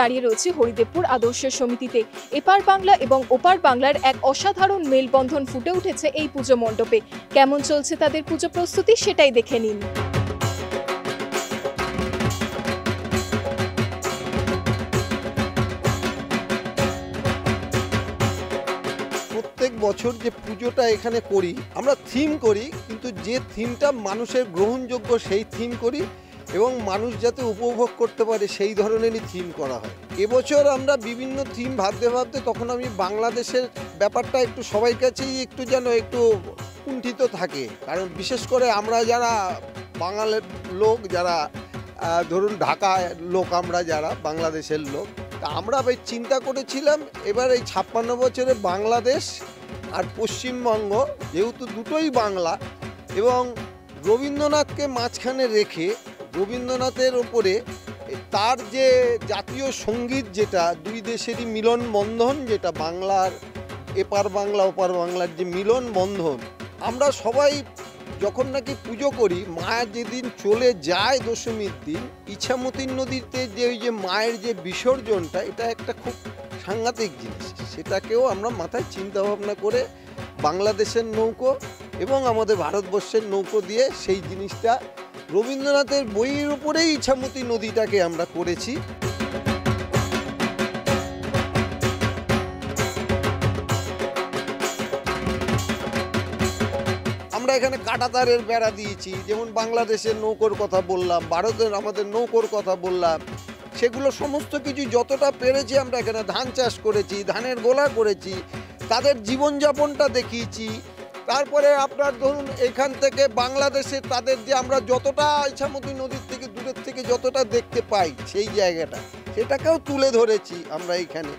দাঁড়িয়ে রয়েছে হরিদেবপুর আদর্শ সমিতিতে। এপার বাংলা এবং ওপার বাংলার এক অসাধারণ মেলবন্ধন ফুটে উঠেছে এই পুজো মণ্ডপে। কেমন চলছে তাদের পুজো প্রস্তুতি সেটাই দেখে নিন। প্রত্যেক বছর যে পুজোটা এখানে করি আমরা থিম করি, কিন্তু যে থিমটা মানুষের গ্রহণযোগ্য সেই থিম করি এবং মানুষ যাতে উপভোগ করতে পারে সেই ধরনেরই থিম করা হয়। এবছর আমরা বিভিন্ন থিম ভাবতে ভাবতে তখন আমি বাংলাদেশের ব্যাপারটা একটু সবাই কাছেই একটু যেন একটু কুণ্ঠিত থাকে, কারণ বিশেষ করে আমরা যারা বাঙালির লোক, যারা ধরুন ঢাকায় লোক, আমরা যারা বাংলাদেশের লোক, তা আমরা চিন্তা করেছিলাম এবার এই 56 বছরে বাংলাদেশ আর পশ্চিমবঙ্গ যেহেতু দুটোই বাংলা এবং রবীন্দ্রনাথকে মাঝখানে রেখে রবীন্দ্রনাথের ওপরে তার যে জাতীয় সঙ্গীত, যেটা দুই দেশেরই মিলন বন্ধন, যেটা বাংলার এপার বাংলা ওপার বাংলার যে মিলন বন্ধন, আমরা সবাই যখন নাকি পুজো করি, মা যেদিন চলে যায় দশমীর দিন, ইছামতি নদীতে যে ওই যে মায়ের যে বিসর্জনটা, এটা একটা খুব সাংঘাতিক জিনিস। সেটাকেও আমরা মাথায় চিন্তা ভাবনা করে বাংলাদেশের নৌকো এবং আমাদের ভারতবর্ষের নৌকো দিয়ে সেই জিনিসটা রবীন্দ্রনাথের বইয়ের উপরেই ইছামতি নদীটাকে আমরা করেছি। আমরা এখানে কাঁটাতারের বেড়া দিয়েছি, যেমন বাংলাদেশের নৌকোর কথা বললাম, ভারতের আমাদের নৌকোর কথা বললাম, সেগুলো সমস্ত কিছু যতটা পেরেছি আমরা এখানে ধান চাষ করেছি, ধানের গোলা করেছি, তাদের জীবনযাপনটা দেখিয়েছি। তারপরে আপনার ধরুন এখান থেকে বাংলাদেশে তাদের যে আমরা যতটা ইছামতি নদীর থেকে দূরের থেকে যতটা দেখতে পাই সেই জায়গাটা, সেটাকেও তুলে ধরেছি আমরা এইখানে।